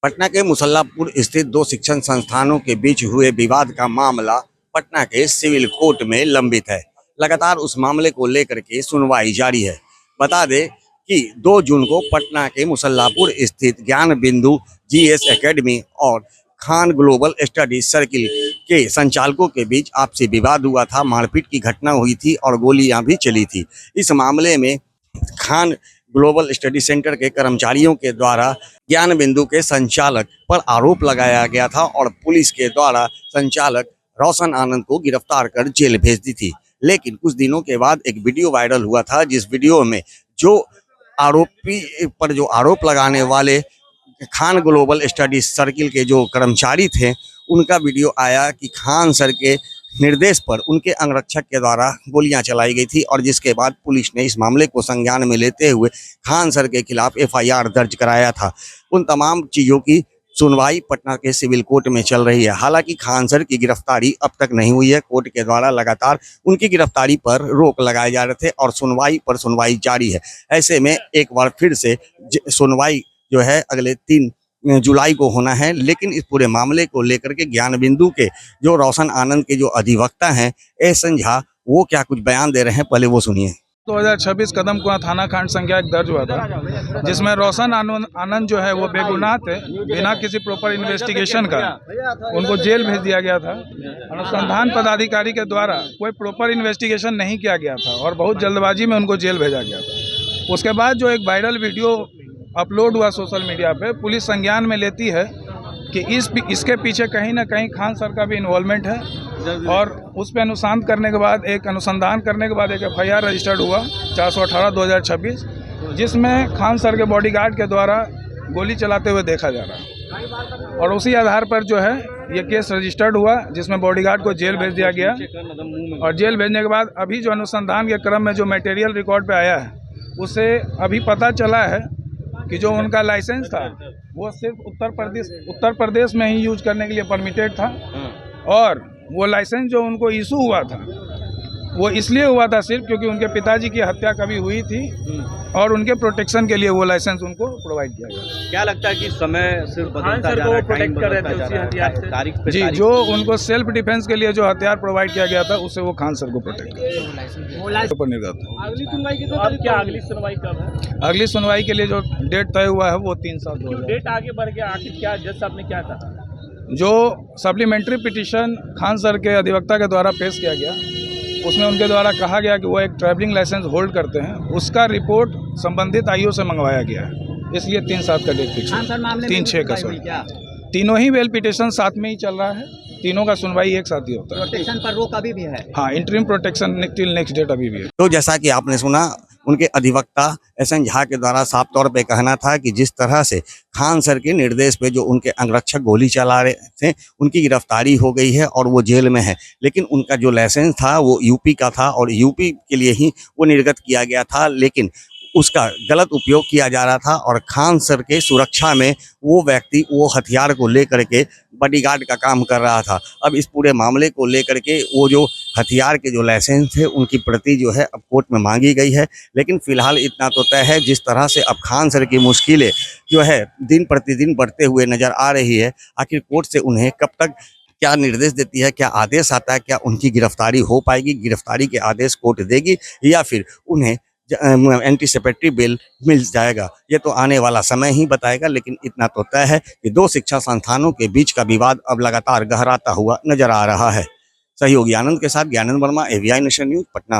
पटना के मुसल्लापुर स्थित दो शिक्षण संस्थानों के बीच हुए विवाद का मामला पटना के सिविल कोर्ट में लंबित है। लगातार उस मामले को लेकर के सुनवाई जारी है। बता दें कि 2 जून को पटना के मुसल्लापुर स्थित ज्ञान बिंदु जीएस एकेडमी और खान ग्लोबल स्टडी सर्किल के संचालकों के बीच आपसी विवाद हुआ था। मारपीट की घटना हुई थी और गोलियां भी चली थी। इस मामले में खान ग्लोबल स्टडी सेंटर के कर्मचारियों के द्वारा ज्ञान बिंदु के संचालक पर आरोप लगाया गया था और पुलिस के द्वारा संचालक रोशन आनंद को गिरफ्तार कर जेल भेज दी थी। लेकिन कुछ दिनों के बाद एक वीडियो वायरल हुआ था, जिस वीडियो में जो आरोपी पर जो आरोप लगाने वाले खान ग्लोबल स्टडी सर्किल के जो कर्मचारी थे, उनका वीडियो आया कि खान सर के निर्देश पर उनके अंगरक्षक के द्वारा गोलियां चलाई गई थी और जिसके बाद पुलिस ने इस मामले को संज्ञान में लेते हुए खान सर के खिलाफ एफआईआर दर्ज कराया था। उन तमाम चीज़ों की सुनवाई पटना के सिविल कोर्ट में चल रही है। हालांकि खान सर की गिरफ्तारी अब तक नहीं हुई है। कोर्ट के द्वारा लगातार उनकी गिरफ्तारी पर रोक लगाए जा रहे थे और सुनवाई पर सुनवाई जारी है। ऐसे में एक बार फिर से सुनवाई जो है अगले 3 जुलाई को होना है। लेकिन इस पूरे मामले को लेकर के ज्ञान बिंदु के जो रोशन आनंद के जो अधिवक्ता हैं एहसन झा, वो क्या कुछ बयान दे रहे हैं, पहले वो सुनिए। 2026 कदम कुआं थाना खंड संख्या 1 दर्ज हुआ था, जिसमें रोशन आनंद जो है वो बेगुनाह थे। बिना किसी प्रॉपर इन्वेस्टिगेशन का उनको जेल भेज दिया गया था। अनुसंधान पदाधिकारी के द्वारा कोई प्रॉपर इन्वेस्टिगेशन नहीं किया गया था और बहुत जल्दबाजी में उनको जेल भेजा गया था। उसके बाद जो एक वायरल वीडियो अपलोड हुआ सोशल मीडिया पे, पुलिस संज्ञान में लेती है कि इसके पीछे कहीं ना कहीं खान सर का भी इन्वॉल्वमेंट है और उस पर अनुसंधान करने के बाद एक एफआईआर रजिस्टर्ड हुआ 418/2026, जिसमें खान सर के बॉडीगार्ड के द्वारा गोली चलाते हुए देखा जा रहा है। और उसी आधार पर जो है ये केस रजिस्टर्ड हुआ, जिसमें बॉडीगार्ड को जेल भेज दिया गया। और जेल भेजने के बाद अभी जो अनुसंधान के क्रम में जो मटेरियल रिकॉर्ड पे आया है, उससे अभी पता चला है कि जो उनका लाइसेंस था वो सिर्फ उत्तर प्रदेश में ही यूज करने के लिए परमिटेड था। और वो लाइसेंस जो उनको इशू हुआ था वो इसलिए हुआ था सिर्फ क्योंकि उनके पिताजी की हत्या कभी हुई थी और उनके प्रोटेक्शन के लिए वो लाइसेंस उनको प्रोवाइड किया गया। क्या लगता है कि समय सिर्फ बदलता जा रहा है, प्रोटेक्ट कर रहे थे उसी हथियार से? तारीख पे जी, तारीख जो उनको सेल्फ डिफेंस के लिए जो हथियार प्रोवाइड किया गया था उससे वो खान सर को प्रोटेक्ट कर निर्गत। अगली सुनवाई की तो क्या अगली सुनवाई कब है? अगली सुनवाई के लिए जो डेट तय हुआ है वो 3/7 डेट आगे बढ़ गया, आखिर क्या जज साहब ने क्या कहा? जो सप्लीमेंट्री पिटीशन खान सर के अधिवक्ता के द्वारा पेश किया गया, उसमें उनके द्वारा कहा गया कि वो एक ट्रैवलिंग लाइसेंस होल्ड करते हैं, उसका रिपोर्ट संबंधित आईओ से मंगवाया गया है। इसलिए 3/7 का डेट फिक्स है। 3/6 का सॉरी, तीनों ही बेल पिटीशन साथ में ही चल रहा है। तीनों का सुनवाई एक साथ ही होता है। प्रोटेक्शन पर रोक अभी भी है? हाँ, interim protection till next date अभी भी है। तो जैसा कि आपने सुना, उनके अधिवक्ता एहसन झा के द्वारा साफ तौर पे कहना था कि जिस तरह से खान सर के निर्देश पे जो उनके अंगरक्षक गोली चला रहे थे, उनकी गिरफ्तारी हो गई है और वो जेल में है। लेकिन उनका जो लाइसेंस था वो यूपी का था और यूपी के लिए ही वो निर्गत किया गया था, लेकिन उसका गलत उपयोग किया जा रहा था और खान सर के सुरक्षा में वो व्यक्ति वो हथियार को लेकर के बॉडीगार्ड का काम कर रहा था। अब इस पूरे मामले को लेकर के वो जो हथियार के जो लाइसेंस थे उनकी प्रति जो है अब कोर्ट में मांगी गई है। लेकिन फिलहाल इतना तो तय है, जिस तरह से अब खान सर की मुश्किलें जो है दिन प्रतिदिन बढ़ते हुए नज़र आ रही है, आखिर कोर्ट से उन्हें कब तक क्या निर्देश देती है, क्या आदेश आता है, क्या उनकी गिरफ्तारी हो पाएगी, गिरफ्तारी के आदेश कोर्ट देगी या फिर उन्हें एंटीसिपेटरी बेल मिल जाएगा, ये तो आने वाला समय ही बताएगा। लेकिन इतना तो तय है कि 2 शिक्षा संस्थानों के बीच का विवाद अब लगातार गहराता हुआ नजर आ रहा है। सहयोगी आनंद के साथ Gyanand Verma, AVI nation news, Patna.